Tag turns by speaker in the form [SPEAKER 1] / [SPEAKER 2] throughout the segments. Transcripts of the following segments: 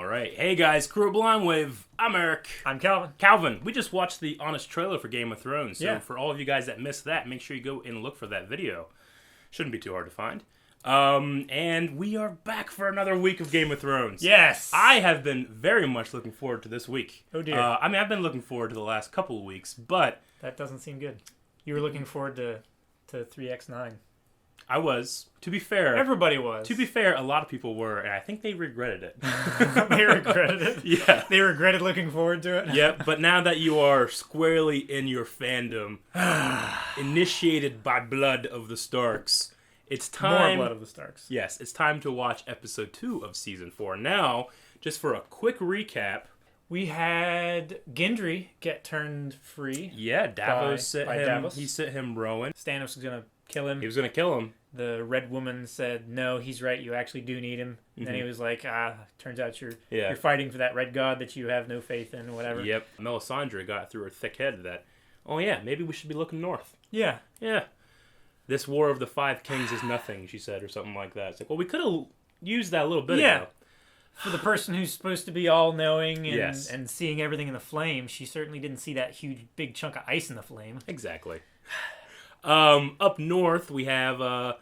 [SPEAKER 1] Alright. Hey guys, Crew of Blind Wave. I'm Eric.
[SPEAKER 2] I'm Calvin.
[SPEAKER 1] Calvin, we just watched the honest trailer for Game of Thrones. So
[SPEAKER 2] Yeah.
[SPEAKER 1] for all of you guys that missed that, make sure you go and look for that video. Shouldn't be too hard to find. And we are back for another week of Game of Thrones.
[SPEAKER 2] Yes!
[SPEAKER 1] I have been very much looking forward to this week.
[SPEAKER 2] Oh dear.
[SPEAKER 1] I've been looking forward to the last couple of weeks, but...
[SPEAKER 2] That doesn't seem good. You were looking forward to 3x9.
[SPEAKER 1] I was. To be fair...
[SPEAKER 2] Everybody was.
[SPEAKER 1] To be fair, a lot of people were, and I think they regretted it.
[SPEAKER 2] They regretted it?
[SPEAKER 1] Yeah.
[SPEAKER 2] They regretted looking forward to it?
[SPEAKER 1] Yep, but now that you are squarely in your fandom, initiated by blood of the Starks, it's time...
[SPEAKER 2] More blood of the Starks.
[SPEAKER 1] Yes, it's time to watch episode 2 of season 4. Now, just for a quick recap...
[SPEAKER 2] We had Gendry get turned free.
[SPEAKER 1] Yeah, Davos sent him.
[SPEAKER 2] Davos.
[SPEAKER 1] He sent him Rowan.
[SPEAKER 2] Stannis was going to kill him.
[SPEAKER 1] He was going to kill him.
[SPEAKER 2] The Red Woman said, no, he's right, you actually do need him. And then he was like, turns out you're fighting for that Red God that you have no faith in, or whatever.
[SPEAKER 1] Yep. Melisandre got through her thick head that, oh yeah, maybe we should be looking north.
[SPEAKER 2] Yeah.
[SPEAKER 1] Yeah. This War of the Five Kings is nothing, she said, or something like that. It's like, well, we could have used that a little bit ago.
[SPEAKER 2] For the person who's supposed to be all-knowing and,
[SPEAKER 1] Yes.
[SPEAKER 2] and seeing everything in the flame, she certainly didn't see that huge, big chunk of ice in the flame.
[SPEAKER 1] Exactly. Up north, we have...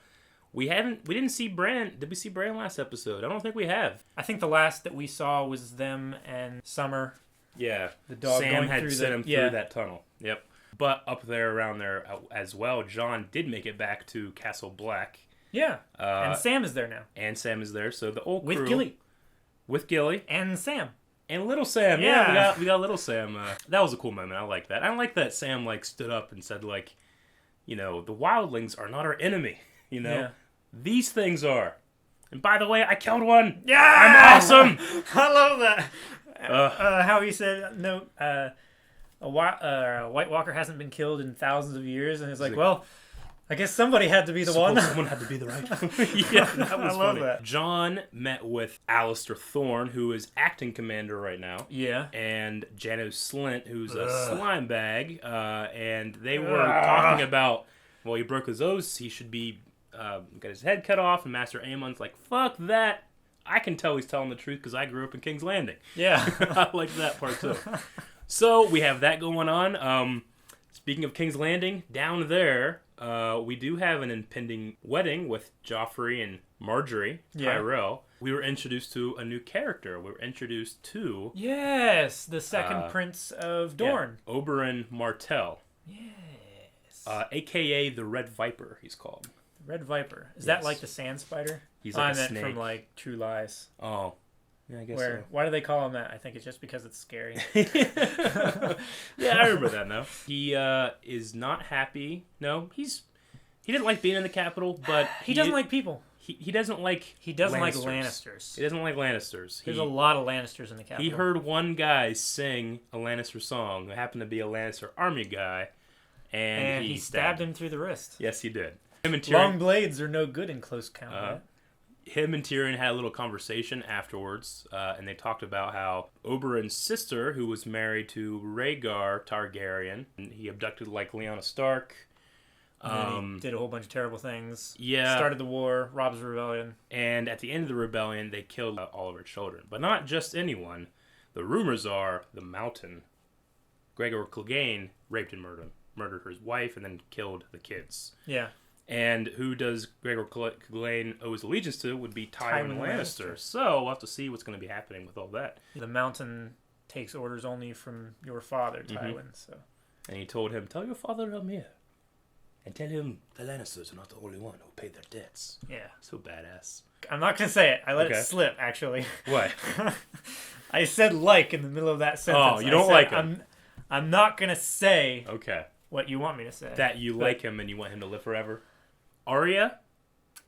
[SPEAKER 1] We didn't see Bran. Did we see Bran last episode? I don't think we have.
[SPEAKER 2] I think the last that we saw was them and Summer.
[SPEAKER 1] Yeah.
[SPEAKER 2] The dog
[SPEAKER 1] Sam
[SPEAKER 2] going
[SPEAKER 1] had
[SPEAKER 2] through
[SPEAKER 1] sent him through that tunnel. Yep. But up there, around there as well, Jon did make it back to Castle Black.
[SPEAKER 2] Yeah. And Sam is there now.
[SPEAKER 1] And Sam is there, so the old crew...
[SPEAKER 2] With Gilly.
[SPEAKER 1] With Gilly.
[SPEAKER 2] And Sam.
[SPEAKER 1] And little Sam. Yeah, we got little Sam. That was a cool moment. I like that. I like that Sam, stood up and said, the wildlings are not our enemy,
[SPEAKER 2] Yeah.
[SPEAKER 1] These things are. And by the way, I killed one.
[SPEAKER 2] Yeah!
[SPEAKER 1] I'm awesome.
[SPEAKER 2] I love that. How he said, no, a White Walker hasn't been killed in thousands of years. And it's like, well, I guess somebody had to be the one.
[SPEAKER 1] Someone had to be the right one. Yeah, that was
[SPEAKER 2] I love
[SPEAKER 1] funny.
[SPEAKER 2] that.
[SPEAKER 1] Jon met with Alistair Thorne, who is acting commander right now.
[SPEAKER 2] Yeah.
[SPEAKER 1] And Janos Slynt, who's a slime bag. And they were talking about, well, he broke his oaths. He should be... got his head cut off, and Master Aemon's like, fuck that. I can tell he's telling the truth because I grew up in King's Landing.
[SPEAKER 2] Yeah.
[SPEAKER 1] I like that part too. So we have that going on. Speaking of King's Landing, down there, we do have an impending wedding with Joffrey and Marjorie Tyrell. We were introduced to a new character. We were introduced to...
[SPEAKER 2] Yes, the second Prince of Dorne.
[SPEAKER 1] Yeah, Oberyn Martell.
[SPEAKER 2] Yes.
[SPEAKER 1] A.K.A. the Red Viper, he's called.
[SPEAKER 2] Red Viper. Is that like the sand spider?
[SPEAKER 1] He's like a
[SPEAKER 2] meant
[SPEAKER 1] snake.
[SPEAKER 2] From True Lies.
[SPEAKER 1] Oh. Yeah, I guess
[SPEAKER 2] so.
[SPEAKER 1] Why
[SPEAKER 2] do they call him that? I think it's just because it's scary.
[SPEAKER 1] Yeah, I remember that now. He is not happy. No, he didn't like being in the capital, but
[SPEAKER 2] he doesn't like people.
[SPEAKER 1] He doesn't like
[SPEAKER 2] He doesn't
[SPEAKER 1] Lannisters.
[SPEAKER 2] like Lannisters.
[SPEAKER 1] He doesn't like Lannisters.
[SPEAKER 2] There's a lot of Lannisters in the capital.
[SPEAKER 1] He heard one guy sing a Lannister song. It happened to be a Lannister army guy, and
[SPEAKER 2] he stabbed him through the wrist.
[SPEAKER 1] Yes, he did. Him and Tyrion,
[SPEAKER 2] long blades are no good in close combat.
[SPEAKER 1] Him and Tyrion had a little conversation afterwards, and they talked about how Oberyn's sister, who was married to Rhaegar Targaryen, and he abducted Lyanna Stark.
[SPEAKER 2] And he did a whole bunch of terrible things.
[SPEAKER 1] Yeah.
[SPEAKER 2] Started the war, Rob's rebellion.
[SPEAKER 1] And at the end of the rebellion, they killed all of her children. But not just anyone. The rumors are the Mountain, Gregor Clegane, raped and murdered his wife and then killed the kids.
[SPEAKER 2] Yeah.
[SPEAKER 1] And who does Gregor Clegane owe his allegiance to would be Tywin Lannister. So we'll have to see what's going to be happening with all that.
[SPEAKER 2] The Mountain takes orders only from your father, Tywin. So.
[SPEAKER 1] And he told him, tell your father I'm here. And tell him the Lannisters are not the only one who paid their debts.
[SPEAKER 2] Yeah.
[SPEAKER 1] So badass.
[SPEAKER 2] I'm not going to say it. I let it slip, actually.
[SPEAKER 1] What?
[SPEAKER 2] I said in the middle of that sentence.
[SPEAKER 1] Oh, you don't like him.
[SPEAKER 2] I'm not going to say what you want me to say.
[SPEAKER 1] That you like him and you want him to live forever? Arya?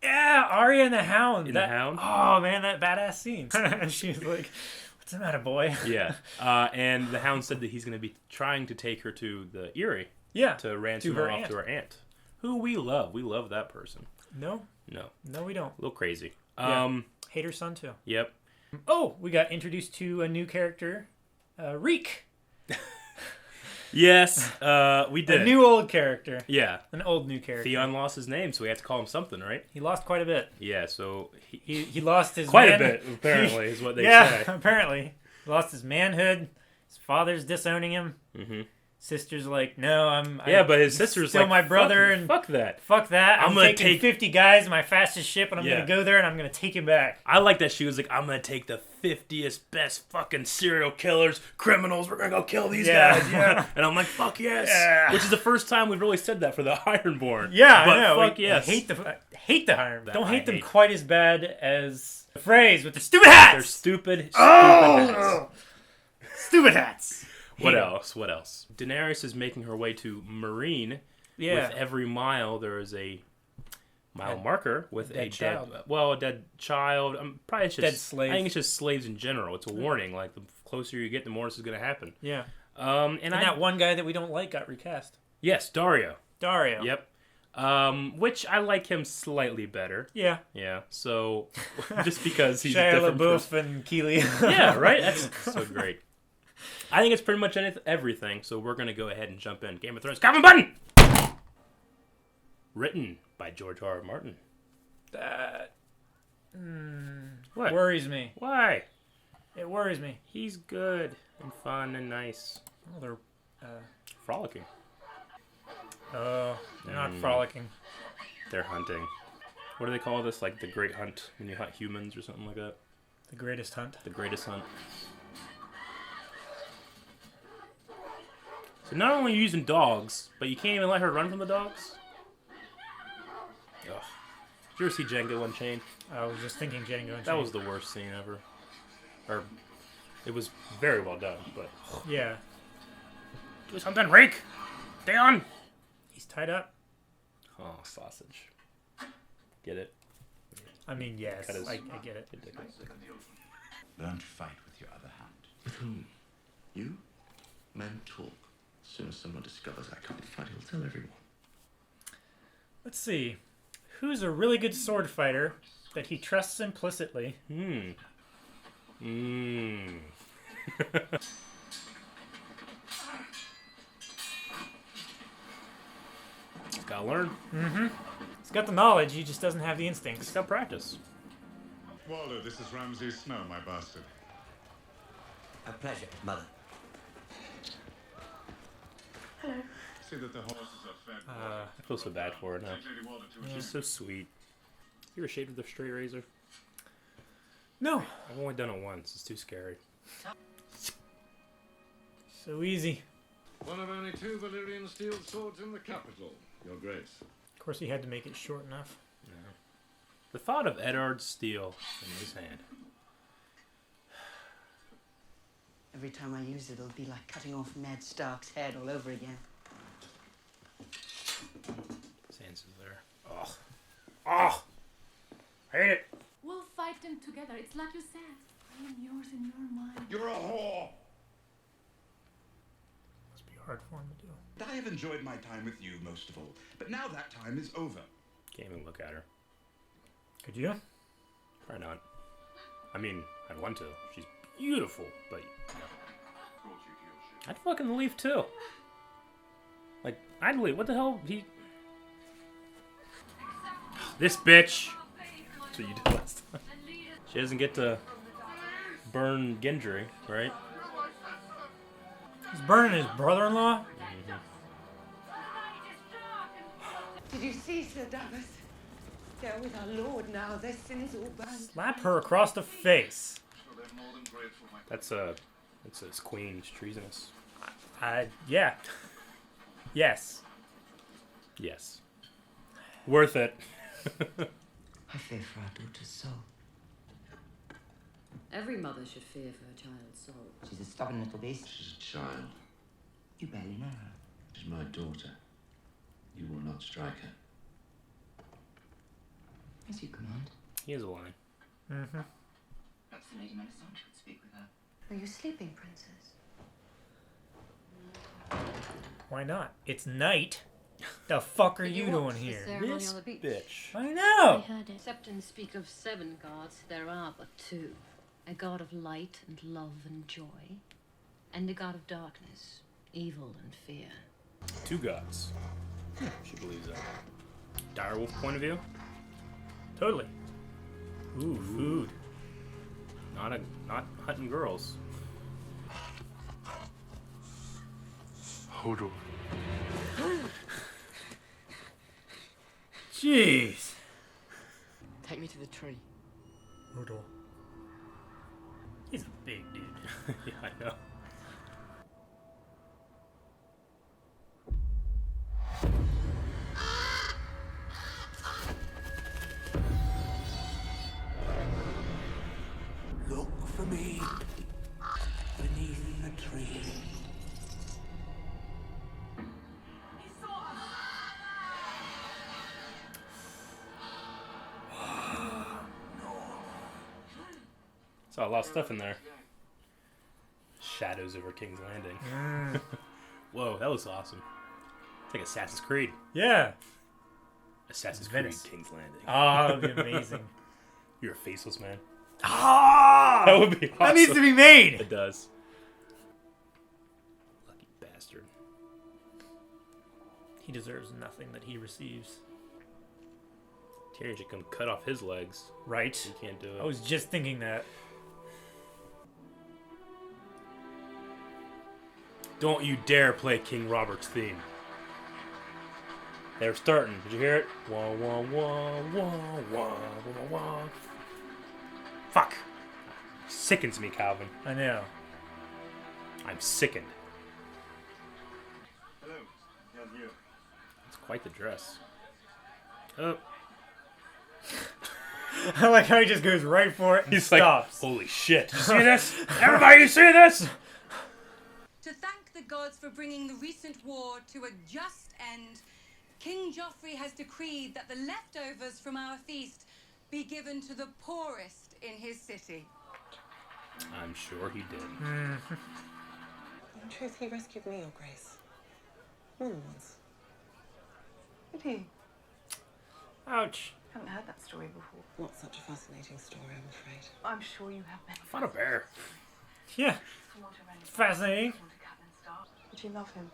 [SPEAKER 2] Yeah, Arya and the Hound.
[SPEAKER 1] The Hound?
[SPEAKER 2] Oh, man, that badass scene. And she's like, what's the matter, boy?
[SPEAKER 1] Yeah. And the Hound said that he's going to be trying to take her to the Eyrie.
[SPEAKER 2] Yeah.
[SPEAKER 1] To ransom her off to her aunt. Who we love. We love that person.
[SPEAKER 2] No, we don't.
[SPEAKER 1] A little crazy.
[SPEAKER 2] Hate her son, too.
[SPEAKER 1] Yep.
[SPEAKER 2] Oh, we got introduced to a new character, Reek.
[SPEAKER 1] Yes, we did.
[SPEAKER 2] A new old character.
[SPEAKER 1] Yeah.
[SPEAKER 2] An old new character.
[SPEAKER 1] Theon lost his name, so we have to call him something, right?
[SPEAKER 2] He lost quite a bit.
[SPEAKER 1] Yeah, so
[SPEAKER 2] He lost his
[SPEAKER 1] quite a bit, apparently, is what they say.
[SPEAKER 2] Apparently. He lost his manhood. His father's disowning him. Mm-hmm. Sister's like, no,
[SPEAKER 1] but his sister's
[SPEAKER 2] still
[SPEAKER 1] like,
[SPEAKER 2] my brother, and
[SPEAKER 1] fuck that.
[SPEAKER 2] Fuck that. I'm
[SPEAKER 1] gonna
[SPEAKER 2] taking 50 guys in my fastest ship, and I'm gonna go there, and I'm gonna take him back.
[SPEAKER 1] I like that she was like, I'm gonna take the 50th best fucking serial killers, criminals. We're gonna go kill these guys. Yeah. And I'm like, fuck yes. Yeah. Which is the first time we've really said that for the Ironborn.
[SPEAKER 2] Yeah,
[SPEAKER 1] but
[SPEAKER 2] I know.
[SPEAKER 1] Fuck yes.
[SPEAKER 2] I hate the Ironborn. Don't hate them quite as bad as the Freys with their stupid hats.
[SPEAKER 1] They're stupid hats.
[SPEAKER 2] Stupid hats.
[SPEAKER 1] What else? Daenerys is making her way to Marine. Yeah. With every mile, there is a mile marker with a dead child. Probably it's just
[SPEAKER 2] dead slave.
[SPEAKER 1] I think it's just slaves in general. It's a warning. Like the closer you get, the more this is going to happen.
[SPEAKER 2] Yeah.
[SPEAKER 1] And
[SPEAKER 2] that one guy that we don't like got recast.
[SPEAKER 1] Yes, Dario.
[SPEAKER 2] Yep.
[SPEAKER 1] Which I like him slightly better.
[SPEAKER 2] Yeah.
[SPEAKER 1] Yeah. So just because he's
[SPEAKER 2] Shia
[SPEAKER 1] a different
[SPEAKER 2] LaBeouf and Keely.
[SPEAKER 1] Yeah. Right. That's so great. I think it's pretty much everything, so we're going to go ahead and jump in. Game of Thrones, comment button! Written by George R. R. Martin.
[SPEAKER 2] That
[SPEAKER 1] what?
[SPEAKER 2] Worries me.
[SPEAKER 1] Why?
[SPEAKER 2] It worries me.
[SPEAKER 1] He's good and fun and nice.
[SPEAKER 2] Well, they're
[SPEAKER 1] frolicking.
[SPEAKER 2] They're not frolicking.
[SPEAKER 1] They're hunting. What do they call this? Like the Great Hunt, when you hunt humans or something like that?
[SPEAKER 2] The Greatest Hunt.
[SPEAKER 1] The Greatest Hunt. So not only are you using dogs, but you can't even let her run from the dogs? Ugh. Did you ever see Django Unchained?
[SPEAKER 2] I was just thinking Django Unchained.
[SPEAKER 1] That was the worst scene ever. Or, it was very well done, but...
[SPEAKER 2] Yeah.
[SPEAKER 1] Do something, Reek! Stay on!
[SPEAKER 2] He's tied up.
[SPEAKER 1] Oh, sausage. Get it?
[SPEAKER 2] I mean, yes. I get it.
[SPEAKER 3] Learn to fight with your other hand. With whom? You? Men talk. As soon as someone discovers I can't fight, he'll tell everyone.
[SPEAKER 2] Let's see. Who's a really good sword fighter that he trusts implicitly?
[SPEAKER 1] He's gotta learn.
[SPEAKER 2] He's got the knowledge, he just doesn't have the instincts.
[SPEAKER 1] He's got practice.
[SPEAKER 4] Waldo, this is Ramsay Snow, my bastard.
[SPEAKER 5] A pleasure, Mother.
[SPEAKER 4] Hello. See that the horses are fed.
[SPEAKER 1] I feel so bad for her now. She's so sweet. You ever shaved with a straight razor?
[SPEAKER 2] No.
[SPEAKER 1] I've only done it once. It's too scary.
[SPEAKER 2] So easy.
[SPEAKER 4] One of only 2 Valyrian steel swords in the capital, Your Grace.
[SPEAKER 2] Of course, he had to make it short enough.
[SPEAKER 1] Yeah. The thought of Eddard's steel in his hand.
[SPEAKER 5] Every time I use it, it'll be like cutting off Ned Stark's head all over again.
[SPEAKER 1] Sansa's there. Oh. I hate it.
[SPEAKER 6] We'll fight them together. It's like you said. I am yours and you're mine.
[SPEAKER 4] You're a whore!
[SPEAKER 2] Must be hard for him to do.
[SPEAKER 3] I have enjoyed my time with you most of all, but now that time is over.
[SPEAKER 1] Can't even look at her.
[SPEAKER 2] Could you?
[SPEAKER 1] Probably not. I mean, I'd want to. She's beautiful, but no. I'd fucking leave too. Like, I'd leave. What the hell? This bitch. That's what you did last time. She doesn't get to burn Gendry, right?
[SPEAKER 2] He's burning his brother-in-law?
[SPEAKER 5] Did you see, Sir Douglas? They're with our Lord now. Their sins all burned.
[SPEAKER 2] Slap her across the face.
[SPEAKER 1] That's his queen. She's treasonous.
[SPEAKER 2] Yeah. Yes.
[SPEAKER 1] Yes. Worth it.
[SPEAKER 5] I fear for our daughter's soul.
[SPEAKER 7] Every mother should fear for her child's soul.
[SPEAKER 5] She's a stubborn little beast.
[SPEAKER 3] She's a child.
[SPEAKER 5] You barely know her.
[SPEAKER 3] She's my daughter. You will not strike her.
[SPEAKER 5] As you command.
[SPEAKER 1] He has a line.
[SPEAKER 5] Perhaps the Lady Melisandre could speak with her. Are you sleeping, Princess?
[SPEAKER 2] Why not? It's night. The fuck are you doing here?
[SPEAKER 1] This bitch.
[SPEAKER 2] I know!
[SPEAKER 7] Except in speak of 7 gods, there are but 2. A god of light and love and joy, and a god of darkness, evil and fear.
[SPEAKER 1] 2 gods. She believes that. Direwolf point of view?
[SPEAKER 2] Totally. Ooh, food.
[SPEAKER 1] Not hunting girls.
[SPEAKER 3] Hold on.
[SPEAKER 2] Jeez.
[SPEAKER 8] Take me to the tree.
[SPEAKER 2] Hodor. He's a big dude.
[SPEAKER 1] Yeah, I know.
[SPEAKER 9] Look for me beneath the tree.
[SPEAKER 1] Saw a lot of stuff in there. Shadows over King's Landing. Whoa, that was awesome. It's like Assassin's Creed.
[SPEAKER 2] Yeah.
[SPEAKER 1] Assassin's
[SPEAKER 2] Venice.
[SPEAKER 1] Creed King's Landing.
[SPEAKER 2] Oh, that'd be amazing.
[SPEAKER 1] You're a faceless man.
[SPEAKER 2] Ah!
[SPEAKER 1] That would be awesome.
[SPEAKER 2] That needs to be made!
[SPEAKER 1] It does. Lucky bastard.
[SPEAKER 2] He deserves nothing that he receives.
[SPEAKER 1] Tyrion should come cut off his legs.
[SPEAKER 2] Right.
[SPEAKER 1] He can't do it.
[SPEAKER 2] I was just thinking that.
[SPEAKER 1] Don't you dare play King Robert's theme. They're starting. Did you hear it? Wah, wah, wah, wah, wah, wah, wah. Fuck. Sickens me, Calvin.
[SPEAKER 2] I know.
[SPEAKER 1] I'm sickened.
[SPEAKER 3] Hello. You.
[SPEAKER 1] It's quite the dress. Oh.
[SPEAKER 2] I like how he just goes right for it and
[SPEAKER 1] He's
[SPEAKER 2] stops.
[SPEAKER 1] like, holy shit. You see this? Everybody, you see this?
[SPEAKER 5] To thank the gods for bringing the recent war to a just end, King Joffrey has decreed that the leftovers from our feast be given to the poorest in his city.
[SPEAKER 1] I'm sure he did.
[SPEAKER 10] In truth, he rescued me, Your Grace. More than once.
[SPEAKER 5] Did he?
[SPEAKER 2] Ouch.
[SPEAKER 5] Haven't heard that story before.
[SPEAKER 10] Not such a fascinating story, I'm afraid.
[SPEAKER 5] I'm sure you have many.
[SPEAKER 1] Fought a bear.
[SPEAKER 2] Yeah. Fascinating.
[SPEAKER 5] Did you love him?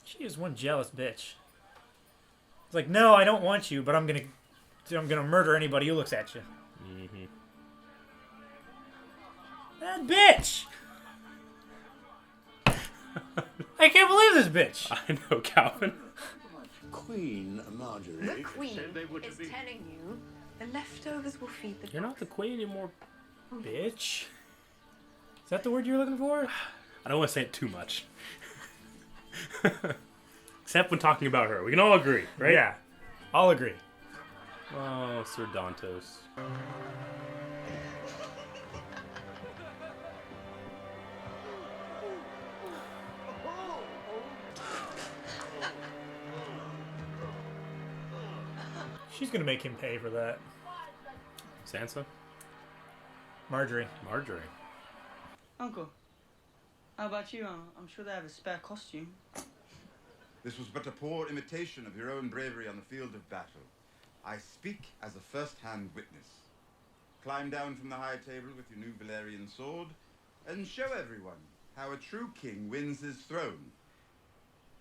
[SPEAKER 2] She is one jealous bitch. It's like, no, I don't want you, but I'm gonna murder anybody who looks at you.
[SPEAKER 1] Mm-hmm.
[SPEAKER 2] That bitch! I can't believe this bitch!
[SPEAKER 1] I know, Calvin.
[SPEAKER 9] Queen Marjorie.
[SPEAKER 5] The queen is telling you the leftovers will feed the
[SPEAKER 1] You're not the queen anymore.
[SPEAKER 2] Bitch? Is that the word you're looking for?
[SPEAKER 1] I don't want to say it too much. Except when talking about her. We can all agree, right?
[SPEAKER 2] Yeah. I'll agree.
[SPEAKER 1] Oh, Sir Dantos.
[SPEAKER 2] She's gonna make him pay for that.
[SPEAKER 1] Sansa?
[SPEAKER 2] Marjorie.
[SPEAKER 1] Marjorie.
[SPEAKER 8] Uncle, how about you? I'm sure they have a spare costume.
[SPEAKER 3] This was but a poor imitation of your own bravery on the field of battle. I speak as a first-hand witness. Climb down from the high table with your new Valyrian sword, and show everyone how a true king wins his throne.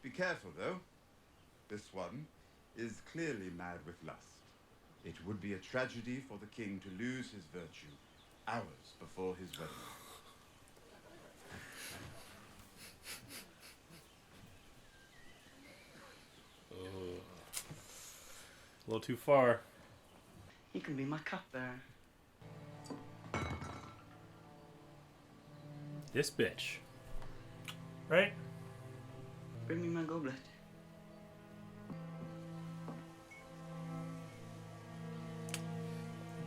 [SPEAKER 3] Be careful, though. This one is clearly mad with lust. It would be a tragedy for the king to lose his virtue hours before his wedding.
[SPEAKER 1] A little too far.
[SPEAKER 8] You can be my cupbearer.
[SPEAKER 1] This bitch.
[SPEAKER 2] Right?
[SPEAKER 8] Bring me my goblet.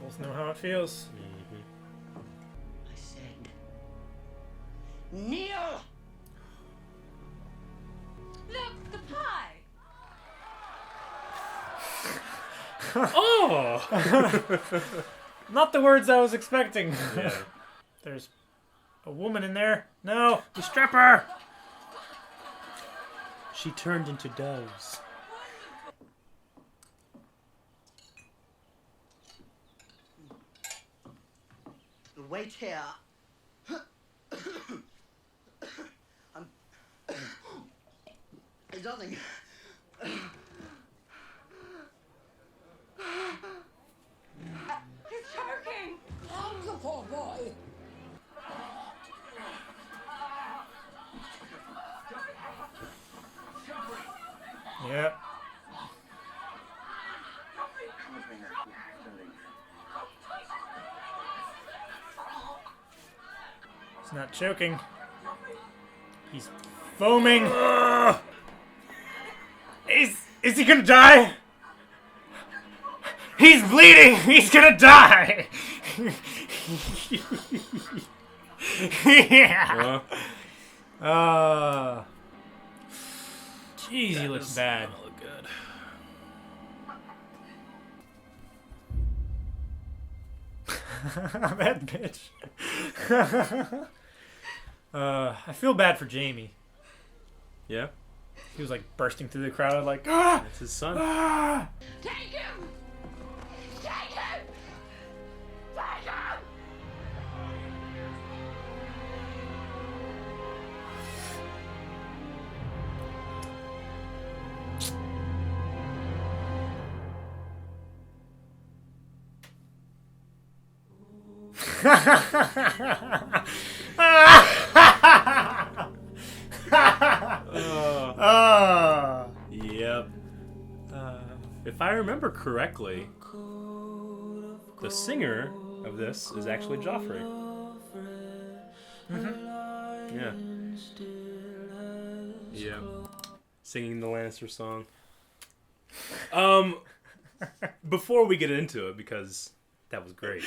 [SPEAKER 2] Both know how it feels.
[SPEAKER 8] I said, kneel!
[SPEAKER 5] Look, the pie!
[SPEAKER 1] Oh!
[SPEAKER 2] Not the words I was expecting.
[SPEAKER 1] Yeah.
[SPEAKER 2] There's a woman in there. No.
[SPEAKER 1] The stripper! She turned into doves.
[SPEAKER 8] The wait here. darling.
[SPEAKER 5] He's choking!
[SPEAKER 9] Oh, the poor boy.
[SPEAKER 2] Yep. He's not choking. He's foaming. Is he gonna die? He's bleeding. He's gonna die. Yeah. Jeez, he looks bad.
[SPEAKER 1] Look good.
[SPEAKER 2] That bitch. I feel bad for Jamie.
[SPEAKER 1] Yeah,
[SPEAKER 2] He was like bursting through the crowd, like, ah!
[SPEAKER 1] that's his son.
[SPEAKER 2] Ah!
[SPEAKER 5] Take him! Take him! Take him!
[SPEAKER 1] Yep. If I remember correctly, the singer of this is actually Joffrey. Yeah. Yeah. Singing the Lannister song. Before we get into it, because that was great.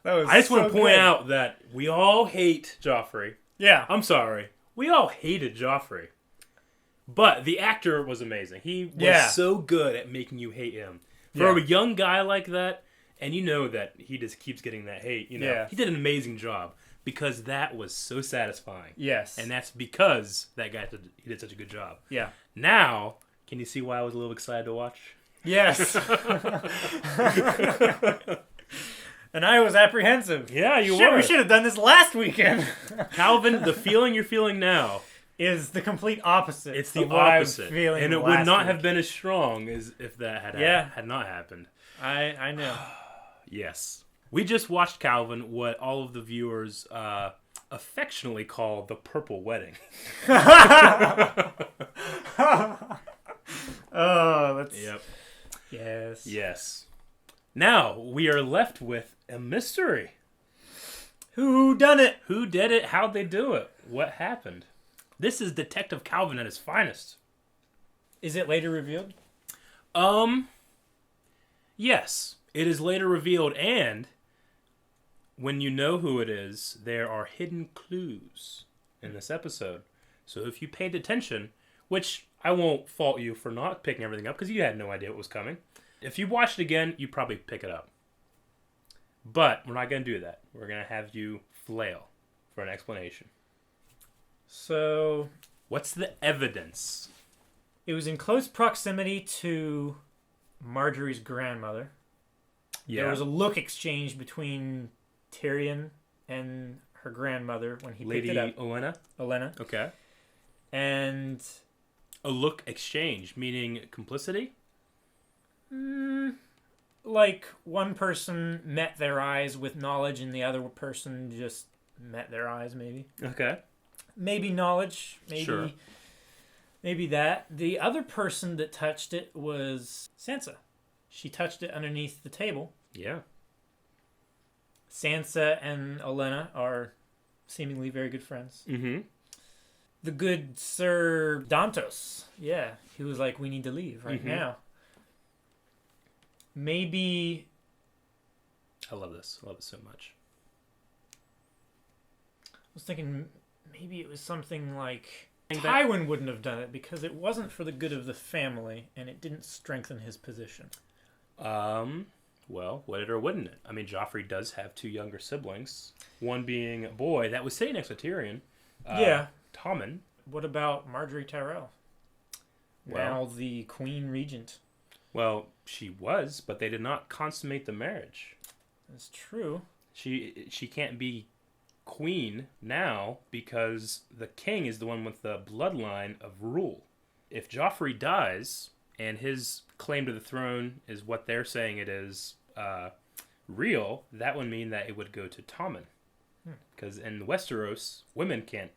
[SPEAKER 2] That was
[SPEAKER 1] I just want
[SPEAKER 2] so
[SPEAKER 1] to point
[SPEAKER 2] good.
[SPEAKER 1] out that we all hate Joffrey.
[SPEAKER 2] Yeah.
[SPEAKER 1] I'm sorry. We all hated Joffrey. But the actor was amazing. He was so good at making you hate him. For a young guy like that, and you know that he just keeps getting that hate, you know, he did an amazing job because that was so satisfying.
[SPEAKER 2] Yes.
[SPEAKER 1] And that's because that guy he did such a good job.
[SPEAKER 2] Yeah.
[SPEAKER 1] Now, can you see why I was a little excited to watch?
[SPEAKER 2] Yes. And I was apprehensive.
[SPEAKER 1] Yeah, you
[SPEAKER 2] Shit,
[SPEAKER 1] were.
[SPEAKER 2] we should have done this last weekend.
[SPEAKER 1] Calvin, the feeling you're feeling now
[SPEAKER 2] is the complete opposite.
[SPEAKER 1] It's the
[SPEAKER 2] of what I was
[SPEAKER 1] opposite.
[SPEAKER 2] feeling
[SPEAKER 1] And it would
[SPEAKER 2] last
[SPEAKER 1] not
[SPEAKER 2] week.
[SPEAKER 1] have been as strong as if that had not happened.
[SPEAKER 2] I know.
[SPEAKER 1] Yes. We just watched, Calvin, what all of the viewers affectionately call the Purple Wedding.
[SPEAKER 2] Oh, that's...
[SPEAKER 1] Yep.
[SPEAKER 2] Yes.
[SPEAKER 1] Yes. Now, we are left with a mystery.
[SPEAKER 2] Who done it?
[SPEAKER 1] Who did it? How'd they do it? What happened? This is Detective Calvin at his finest.
[SPEAKER 2] Is it later revealed?
[SPEAKER 1] Yes. It is later revealed, and when you know who it is, there are hidden clues in this episode. So if you paid attention, which I won't fault you for not picking everything up, because you had no idea what was coming. If you watched it again, you probably pick it up. But we're not going to do that. We're going to have you flail for an explanation.
[SPEAKER 2] So...
[SPEAKER 1] what's the evidence?
[SPEAKER 2] It was in close proximity to Marjorie's grandmother.
[SPEAKER 1] Yeah.
[SPEAKER 2] There was a look exchange between Tyrion and her grandmother when he picked it up.
[SPEAKER 1] Lady
[SPEAKER 2] Olenna.
[SPEAKER 1] Okay.
[SPEAKER 2] And...
[SPEAKER 1] a look exchange, meaning complicity?
[SPEAKER 2] Like, one person met their eyes with knowledge and the other person just met their eyes, maybe.
[SPEAKER 1] Okay.
[SPEAKER 2] Maybe knowledge. Maybe,
[SPEAKER 1] Sure.
[SPEAKER 2] Maybe that. The other person that touched it was Sansa. She touched it underneath the table.
[SPEAKER 1] Yeah.
[SPEAKER 2] Sansa and Olenna are seemingly very good friends.
[SPEAKER 1] Mm-hmm.
[SPEAKER 2] The good Sir Dantos. Yeah. He was like, we need to leave right now. Maybe...
[SPEAKER 1] I love this. I love it so much.
[SPEAKER 2] I was thinking maybe it was something like... Tywin wouldn't have done it because it wasn't for the good of the family and it didn't strengthen his position.
[SPEAKER 1] Well, would it or wouldn't it? I mean, Joffrey does have two younger siblings. One being a boy that was sitting next to Tyrion. Tommen.
[SPEAKER 2] What about Marjorie Tyrell? Now the Queen Regent.
[SPEAKER 1] Well, she was, but they did not consummate the marriage.
[SPEAKER 2] That's true.
[SPEAKER 1] She can't be queen now because the king is the one with the bloodline of rule. if Joffrey dies and his claim to the throne is what they're saying it is real, that would mean that it would go to Tommen. Because in Westeros, women can't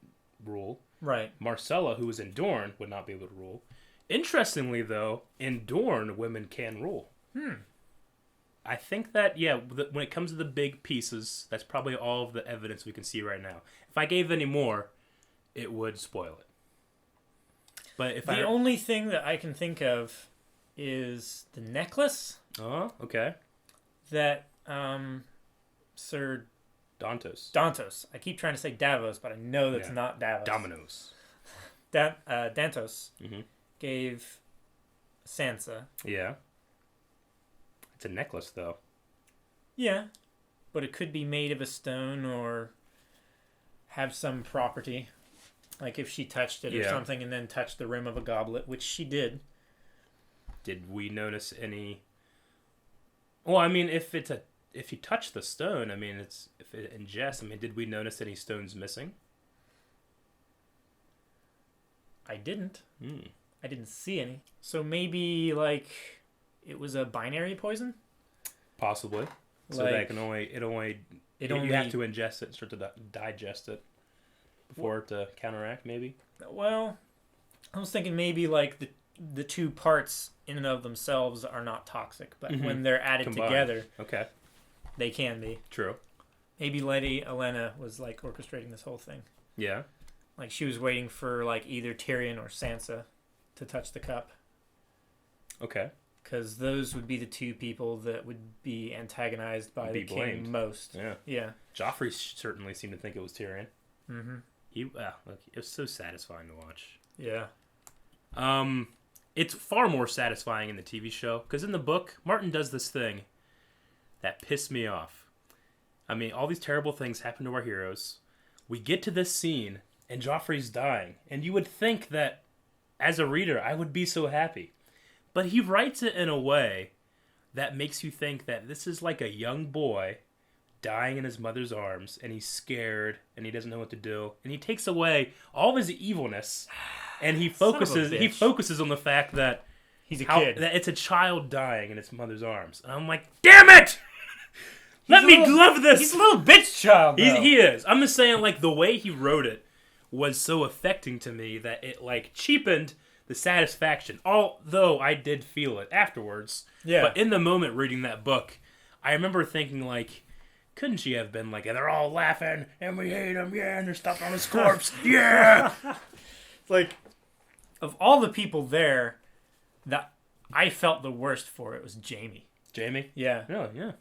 [SPEAKER 1] rule.
[SPEAKER 2] Right.
[SPEAKER 1] Marcella, who was in Dorne, would not be able to rule. Interestingly, though, in Dorne, women can rule. I think that, when it comes to the big pieces, that's probably all of the evidence we can see right now. If I gave any more, it would spoil it. But if
[SPEAKER 2] the only thing that I can think of is the necklace.
[SPEAKER 1] Oh, okay.
[SPEAKER 2] That Sir
[SPEAKER 1] Dantos.
[SPEAKER 2] I keep trying to say Davos, but I know that's not Davos.
[SPEAKER 1] Dominoes.
[SPEAKER 2] Dantos gave Sansa.
[SPEAKER 1] Yeah. It's a necklace, though.
[SPEAKER 2] Yeah, but it could be made of a stone or have some property. Like if she touched it or something and then touched the rim of a goblet, which she did.
[SPEAKER 1] Did we notice any... Well, I mean, if you touch the stone, I mean, if it ingests, I mean, did we notice any stones missing?
[SPEAKER 2] I didn't. I didn't see any. So maybe, like, it was a binary poison?
[SPEAKER 1] Possibly. So
[SPEAKER 2] like,
[SPEAKER 1] that you have to ingest it and start to digest it before to counteract, maybe?
[SPEAKER 2] Well, I was thinking maybe, like, the two parts in and of themselves are not toxic, but when they're added together, they can be.
[SPEAKER 1] True.
[SPEAKER 2] Maybe Lady Olenna was like orchestrating this whole thing.
[SPEAKER 1] Yeah.
[SPEAKER 2] Like she was waiting for like either Tyrion or Sansa to touch the cup.
[SPEAKER 1] Okay.
[SPEAKER 2] Because those would be the two people that would be antagonized by the king most.
[SPEAKER 1] Yeah.
[SPEAKER 2] Yeah.
[SPEAKER 1] Joffrey certainly seemed to think it was Tyrion.
[SPEAKER 2] Mm-hmm.
[SPEAKER 1] It was so satisfying to watch.
[SPEAKER 2] Yeah.
[SPEAKER 1] It's far more satisfying in the TV show because in the book, Martin does this thing that pissed me off. I mean, all these terrible things happen to our heroes. We get to this scene and Joffrey's dying, and you would think that as a reader, I would be so happy. But he writes it in a way that makes you think that this is like a young boy dying in his mother's arms, and he's scared, and he doesn't know what to do, and he takes away all of his evilness, and he focuses on the fact that
[SPEAKER 2] he's a kid,
[SPEAKER 1] that it's a child dying in its mother's arms, and I'm like, damn it! Let me love this.
[SPEAKER 2] He's a little bitch child.
[SPEAKER 1] He is. I'm just saying, like the way he wrote it was so affecting to me that it like cheapened the satisfaction. Although I did feel it afterwards.
[SPEAKER 2] Yeah.
[SPEAKER 1] But in the moment reading that book, I remember thinking like, couldn't she have been like, and they're all laughing and we hate him, yeah, and they're stuck on his corpse, yeah.
[SPEAKER 2] Like, of all the people there, that I felt the worst for it was Jaime.
[SPEAKER 1] Jaime?
[SPEAKER 2] Yeah.
[SPEAKER 1] Really? Yeah.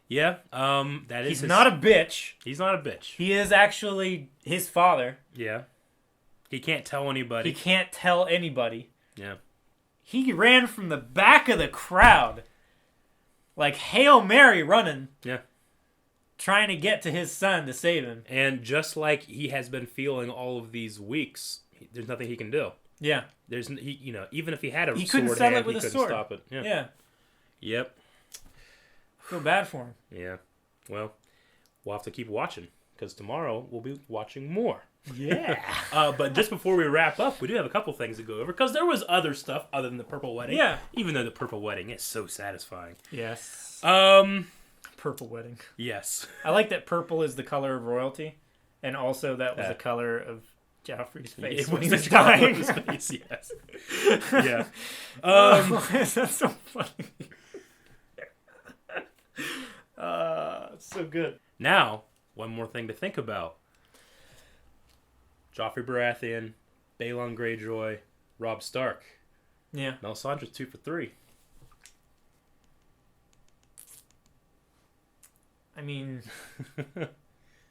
[SPEAKER 1] Yeah. That is.
[SPEAKER 2] He's not a bitch.
[SPEAKER 1] He's not a bitch.
[SPEAKER 2] He is actually his father.
[SPEAKER 1] Yeah. He can't tell anybody.
[SPEAKER 2] He can't tell anybody.
[SPEAKER 1] Yeah.
[SPEAKER 2] He ran from the back of the crowd, like Hail Mary running.
[SPEAKER 1] Yeah. Trying
[SPEAKER 2] to get to his son to save him.
[SPEAKER 1] And just like he has been feeling all of these weeks, there's nothing he can do.
[SPEAKER 2] Yeah.
[SPEAKER 1] Even if he had a
[SPEAKER 2] he
[SPEAKER 1] sword
[SPEAKER 2] couldn't settle
[SPEAKER 1] hand,
[SPEAKER 2] it with
[SPEAKER 1] he
[SPEAKER 2] a
[SPEAKER 1] couldn't
[SPEAKER 2] sword.
[SPEAKER 1] Stop it. Yeah.
[SPEAKER 2] Yeah.
[SPEAKER 1] Yep.
[SPEAKER 2] Feel bad for him.
[SPEAKER 1] Yeah. Well, we'll have to keep watching because tomorrow we'll be watching more.
[SPEAKER 2] Yeah.
[SPEAKER 1] But just before we wrap up, we do have a couple things to go over because there was other stuff other than the Purple Wedding.
[SPEAKER 2] Yeah.
[SPEAKER 1] Even though the Purple Wedding is so satisfying.
[SPEAKER 2] Yes. Purple Wedding.
[SPEAKER 1] Yes.
[SPEAKER 2] I like that purple is the color of royalty, and also that was the color of Joffrey's face when he was dying.
[SPEAKER 1] Face, yes. Yeah.
[SPEAKER 2] That's so funny. It's so good.
[SPEAKER 1] Now, one more thing to think about. Joffrey Baratheon, Balon Greyjoy, Robb Stark.
[SPEAKER 2] Yeah.
[SPEAKER 1] Melisandre's 2 for 3.
[SPEAKER 2] I mean,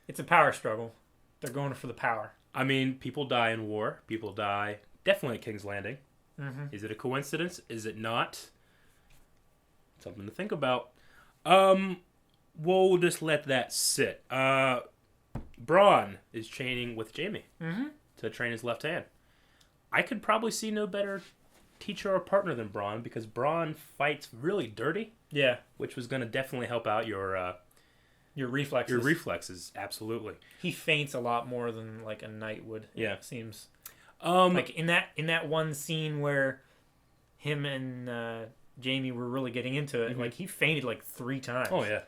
[SPEAKER 2] it's a power struggle. They're going for the power.
[SPEAKER 1] I mean, people die in war. People die definitely at King's Landing.
[SPEAKER 2] Mm-hmm.
[SPEAKER 1] Is it a coincidence? Is it not? Something to think about. We'll just let that sit. Bronn is training with Jaime to train his left hand. I could probably see no better teacher or partner than Bronn because Bronn fights really dirty.
[SPEAKER 2] Yeah.
[SPEAKER 1] Which was going to definitely help out your
[SPEAKER 2] reflexes.
[SPEAKER 1] Your reflexes, absolutely.
[SPEAKER 2] He feints a lot more than like a knight would.
[SPEAKER 1] Yeah.
[SPEAKER 2] It seems. Like in that one scene where him and Jamie were really getting into it, like he fainted like 3 times.
[SPEAKER 1] Oh yeah.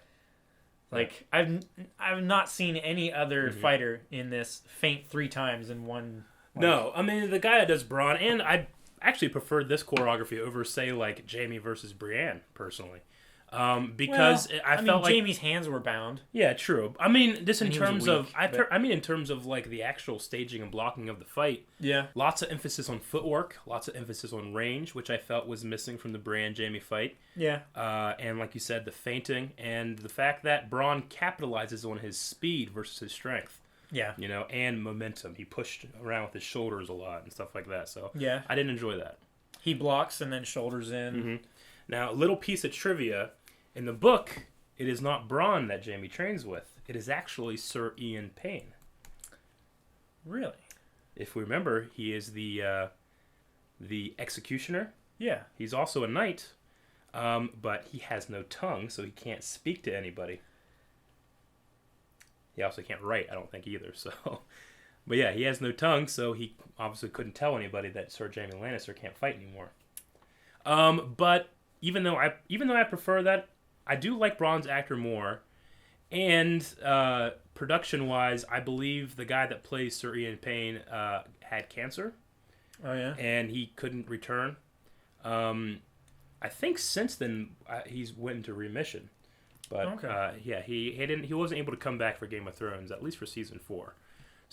[SPEAKER 2] Like I've not seen any other fighter in this faint 3 times in one. Like,
[SPEAKER 1] no, I mean the guy that does Braun, and I actually preferred this choreography over say like Jamie versus Brienne personally, because I felt like
[SPEAKER 2] Jamie's hands were bound.
[SPEAKER 1] Yeah, true. I mean, just in
[SPEAKER 2] And he was
[SPEAKER 1] terms
[SPEAKER 2] weak,
[SPEAKER 1] of I mean in terms of like the actual staging and blocking of the fight.
[SPEAKER 2] Yeah.
[SPEAKER 1] Lots of emphasis on footwork, lots of emphasis on range, which I felt was missing from the Brienne Jamie fight.
[SPEAKER 2] Yeah.
[SPEAKER 1] And like you said, the feinting and the fact that Braun capitalizes on his speed versus his strength.
[SPEAKER 2] Yeah.
[SPEAKER 1] You know, and momentum. He pushed around with his shoulders a lot and stuff like that. So
[SPEAKER 2] yeah,
[SPEAKER 1] I didn't enjoy that.
[SPEAKER 2] He blocks and then shoulders in.
[SPEAKER 1] Mm-hmm. Now, a little piece of trivia. In the book, it is not Braun that Jamie trains with. It is actually Sir Ian Payne.
[SPEAKER 2] Really?
[SPEAKER 1] If we remember, he is the executioner.
[SPEAKER 2] Yeah.
[SPEAKER 1] He's also a knight, but he has no tongue, so he can't speak to anybody. He also can't write, I don't think, either. So, but yeah, he has no tongue, so he obviously couldn't tell anybody that Sir Jaime Lannister can't fight anymore. But even though I prefer that, I do like Braun's actor more. And production-wise, I believe the guy that plays Sir Ian Payne had cancer.
[SPEAKER 2] Oh yeah.
[SPEAKER 1] And he couldn't return. I think since then he's went into remission. But yeah, he wasn't able to come back for Game of Thrones, at least for season 4.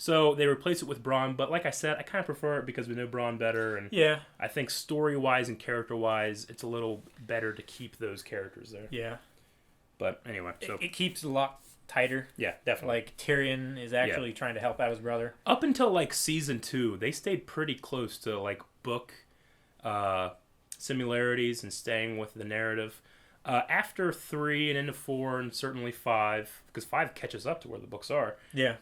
[SPEAKER 1] So they replaced it with Braun, but like I said, I kind of prefer it because we know Braun better, and
[SPEAKER 2] yeah, I
[SPEAKER 1] think story-wise and character-wise, it's a little better to keep those characters there.
[SPEAKER 2] Yeah.
[SPEAKER 1] But anyway, so
[SPEAKER 2] it keeps a lot tighter.
[SPEAKER 1] Yeah, definitely.
[SPEAKER 2] Like Tyrion is actually trying to help out his brother.
[SPEAKER 1] Up until like season 2, they stayed pretty close to like book similarities and staying with the narrative. After 3 and into 4 and certainly 5, because 5 catches up to where the books are.
[SPEAKER 2] Yeah.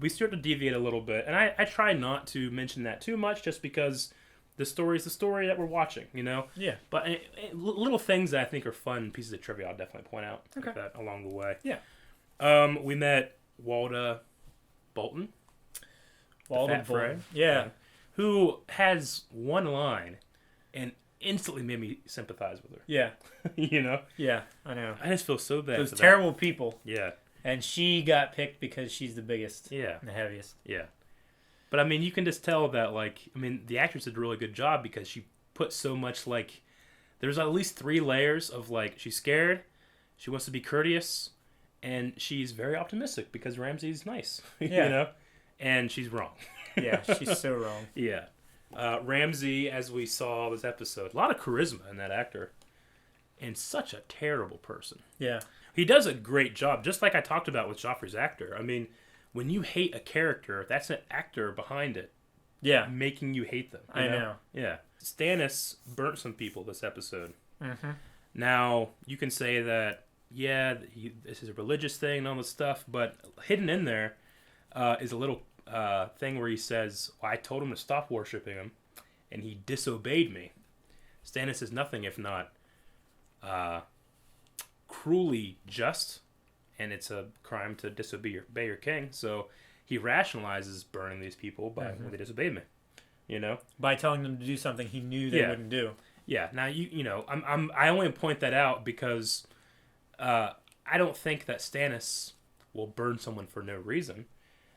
[SPEAKER 1] We start to deviate a little bit, and I try not to mention that too much, just because the story is the story that we're watching, you know.
[SPEAKER 2] Yeah.
[SPEAKER 1] But little things that I think are fun pieces of trivia, I'll definitely point out like that along the way.
[SPEAKER 2] Yeah.
[SPEAKER 1] We met Walda Bolton.
[SPEAKER 2] Walda Bolton. Yeah.
[SPEAKER 1] Who has one line, and instantly made me sympathize with her.
[SPEAKER 2] Yeah.
[SPEAKER 1] You know?
[SPEAKER 2] Yeah, I know.
[SPEAKER 1] I just feel so bad.
[SPEAKER 2] Those terrible people.
[SPEAKER 1] Yeah.
[SPEAKER 2] And she got picked because she's the biggest.
[SPEAKER 1] Yeah.
[SPEAKER 2] And the heaviest.
[SPEAKER 1] Yeah. But I mean, you can just tell that, like, I mean, the actress did a really good job because she put so much, like, there's at least 3 layers of, like, she's scared, she wants to be courteous, and she's very optimistic because Ramsay's nice.
[SPEAKER 2] Yeah.
[SPEAKER 1] You know? And she's wrong.
[SPEAKER 2] Yeah, she's so wrong.
[SPEAKER 1] Yeah. Ramsay, as we saw this episode, a lot of charisma in that actor, and such a terrible person.
[SPEAKER 2] Yeah,
[SPEAKER 1] he does a great job, just like I talked about with Joffrey's actor. I mean, when you hate a character, that's an actor behind it.
[SPEAKER 2] Yeah,
[SPEAKER 1] making you hate them.
[SPEAKER 2] I know.
[SPEAKER 1] Yeah, Stannis burnt some people this episode.
[SPEAKER 2] Mm-hmm.
[SPEAKER 1] Now you can say that, yeah, this is a religious thing and all this stuff, but hidden in there is a little thing where he says, well, I told him to stop worshiping him, and he disobeyed me. Stannis is nothing if not cruelly just, and it's a crime to disobey your king. So he rationalizes burning these people by when they disobeyed me. You know,
[SPEAKER 2] by telling them to do something he knew they wouldn't do.
[SPEAKER 1] Yeah. Now you know I only point that out because I don't think that Stannis will burn someone for no reason.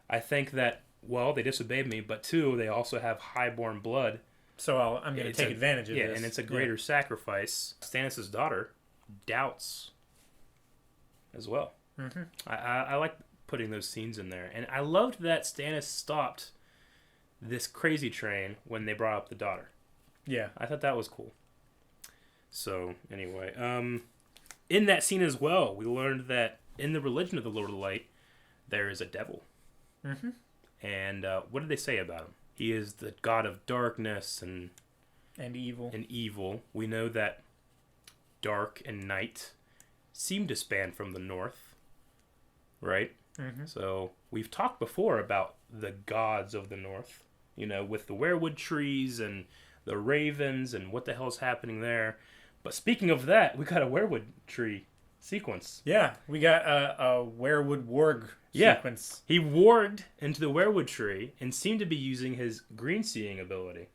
[SPEAKER 1] I think that, well, they disobeyed me, but 2, they also have highborn blood.
[SPEAKER 2] So I'm going to take advantage of this.
[SPEAKER 1] Yeah, and it's a greater sacrifice. Stannis' daughter doubts as well.
[SPEAKER 2] Mm-hmm.
[SPEAKER 1] I like putting those scenes in there. And I loved that Stannis stopped this crazy train when they brought up the daughter.
[SPEAKER 2] Yeah.
[SPEAKER 1] I thought that was cool. So, anyway. In that scene as well, we learned that in the religion of the Lord of Light, there is a devil.
[SPEAKER 2] Mm-hmm.
[SPEAKER 1] And what did they say about him? He is the god of darkness and
[SPEAKER 2] evil.
[SPEAKER 1] We know that dark and night seem to span from the north, right?
[SPEAKER 2] Mm-hmm.
[SPEAKER 1] So we've talked before about the gods of the north, you know, with the weirwood trees and the ravens and what the hell's happening there. But speaking of that, we got a weirwood tree sequence.
[SPEAKER 2] Yeah, we got a Weirwood warg sequence.
[SPEAKER 1] He warged into the Weirwood tree and seemed to be using his green seeing ability.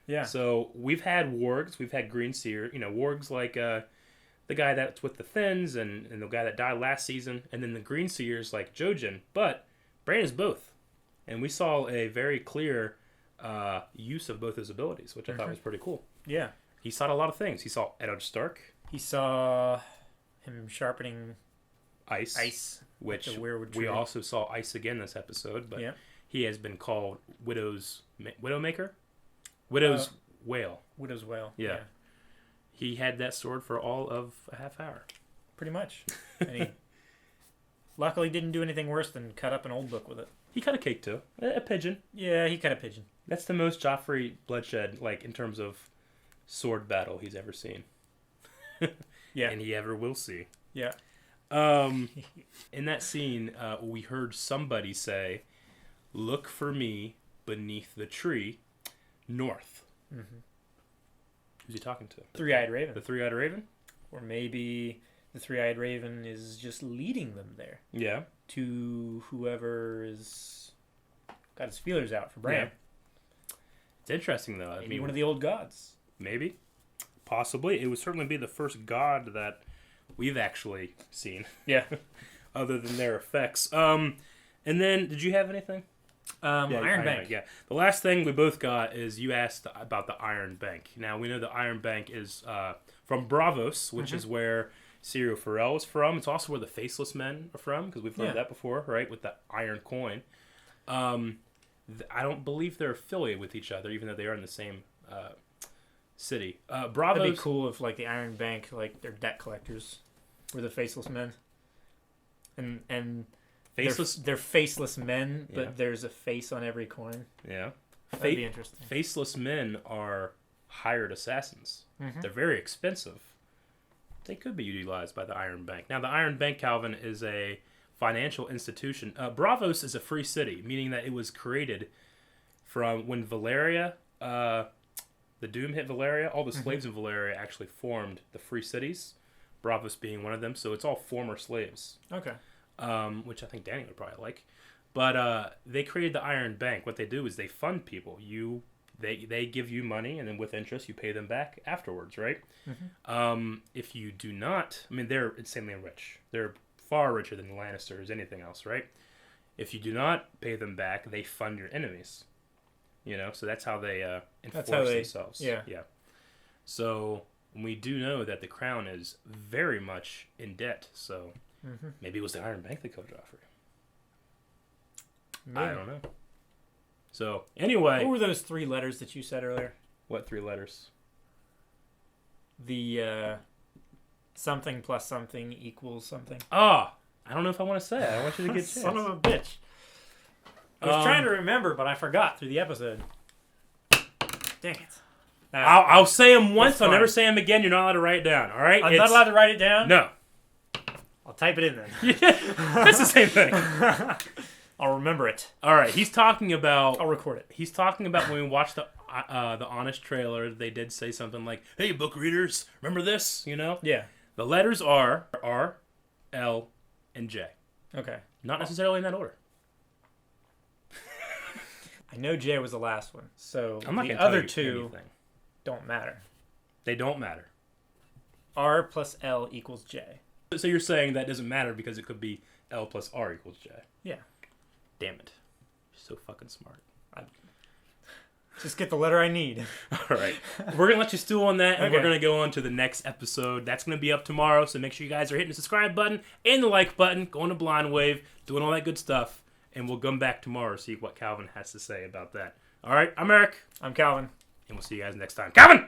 [SPEAKER 2] Yeah.
[SPEAKER 1] So we've had wargs, we've had green seer. Wargs like the guy that's with the Thins and the guy that died last season, and then the green seers like Jojen. But Bran is both, and we saw a very clear use of both his abilities, which I thought was pretty cool.
[SPEAKER 2] Yeah.
[SPEAKER 1] He saw a lot of things. He saw Eddard Stark.
[SPEAKER 2] He saw him sharpening
[SPEAKER 1] ice, which we also saw ice again this episode. But he has been called Widowmaker, Widow's Whale.
[SPEAKER 2] Widow's Whale.
[SPEAKER 1] Yeah. He had that sword for all of a half hour.
[SPEAKER 2] Pretty much. And he luckily didn't do anything worse than cut up an old book with it.
[SPEAKER 1] He cut a cake too. A pigeon.
[SPEAKER 2] Yeah, he cut a pigeon.
[SPEAKER 1] That's the most Joffrey bloodshed, like in terms of sword battle he's ever seen.
[SPEAKER 2] Yeah.
[SPEAKER 1] And he ever will see.
[SPEAKER 2] Yeah.
[SPEAKER 1] In that scene, we heard somebody say, "Look for me beneath the tree, north." Mm-hmm. Who's he talking to?
[SPEAKER 2] Three-Eyed Raven.
[SPEAKER 1] The Three-Eyed Raven?
[SPEAKER 2] Or maybe the Three-Eyed Raven is just leading them there.
[SPEAKER 1] Yeah.
[SPEAKER 2] To whoever is got his feelers out for Bran.
[SPEAKER 1] Yeah. It's interesting, though.
[SPEAKER 2] Maybe one of the old gods.
[SPEAKER 1] Maybe. Possibly. It would certainly be the first god that we've actually seen.
[SPEAKER 2] Yeah.
[SPEAKER 1] Other than their effects. And then, did you have anything?
[SPEAKER 2] Iron Bank.
[SPEAKER 1] Yeah. The last thing we both got is you asked about the Iron Bank. Now, we know the Iron Bank is from Bravos, which is where Syrio Forel is from. It's also where the Faceless Men are from, because we've heard that before, right? With the iron coin. I don't believe they're affiliated with each other, even though they are in the same city. Bravos.
[SPEAKER 2] That'd be cool if, like, the Iron Bank, like, they're debt collectors were the Faceless Men. And
[SPEAKER 1] Faceless?
[SPEAKER 2] They're faceless men, but there's a face on every coin.
[SPEAKER 1] Yeah.
[SPEAKER 2] That'd be interesting.
[SPEAKER 1] Faceless men are hired assassins. Mm-hmm. They're very expensive. They could be utilized by the Iron Bank. Now, the Iron Bank, Calvin, is a financial institution. Bravos is a free city, meaning that it was created from when Valeria, the Doom hit Valeria, all the slaves in Valeria actually formed the free cities, Bravos being one of them. So it's all former slaves.
[SPEAKER 2] Okay.
[SPEAKER 1] Which I think Danny would probably like. But they created the Iron Bank. What they do is they fund people. They give you money, and then with interest, you pay them back afterwards, right? Mm-hmm. If you do not, I mean, they're insanely rich. They're far richer than the Lannisters, anything else, right? If you do not pay them back, they fund your enemies. So that's how they enforce themselves.
[SPEAKER 2] Yeah.
[SPEAKER 1] So we do know that the crown is very much in debt, so... Mm-hmm. Maybe it was the Iron Bank that killed Joffrey. Maybe. I don't know. So, anyway...
[SPEAKER 2] What were those 3 letters that you said earlier?
[SPEAKER 1] What 3 letters?
[SPEAKER 2] The, something plus something equals something.
[SPEAKER 1] I don't know if I want to say it. I want you to get a chance.
[SPEAKER 2] Son of a bitch. I was trying to remember, but I forgot through the episode. Dang it.
[SPEAKER 1] I'll say them once. I'll never say them again. You're not allowed to write it down, all right?
[SPEAKER 2] I'm not allowed to write it down?
[SPEAKER 1] No.
[SPEAKER 2] I'll type it in then.
[SPEAKER 1] Yeah, that's the same thing.
[SPEAKER 2] I'll remember it.
[SPEAKER 1] All right, he's talking about...
[SPEAKER 2] I'll record it.
[SPEAKER 1] He's talking about when we watched the Honest trailer, they did say something like, "Hey, book readers, remember this?"
[SPEAKER 2] Yeah.
[SPEAKER 1] The letters are R, L, and J.
[SPEAKER 2] Okay.
[SPEAKER 1] Not necessarily in that order.
[SPEAKER 2] I know J was the last one, so
[SPEAKER 1] I'm not
[SPEAKER 2] the
[SPEAKER 1] gonna
[SPEAKER 2] other
[SPEAKER 1] tell you
[SPEAKER 2] 2
[SPEAKER 1] anything.
[SPEAKER 2] don't matter.
[SPEAKER 1] They don't matter.
[SPEAKER 2] R plus L equals J.
[SPEAKER 1] So you're saying that doesn't matter because it could be L plus R equals J.
[SPEAKER 2] Yeah.
[SPEAKER 1] Damn it. You're so fucking smart.
[SPEAKER 2] Just get the letter I need.
[SPEAKER 1] All right. We're going to let you stew on that, and we're going to go on to the next episode. That's going to be up tomorrow, so make sure you guys are hitting the subscribe button and the like button, going to Blind Wave, doing all that good stuff, and we'll come back tomorrow to see what Calvin has to say about that. All right. I'm Eric.
[SPEAKER 2] I'm Calvin.
[SPEAKER 1] And we'll see you guys next time. Calvin!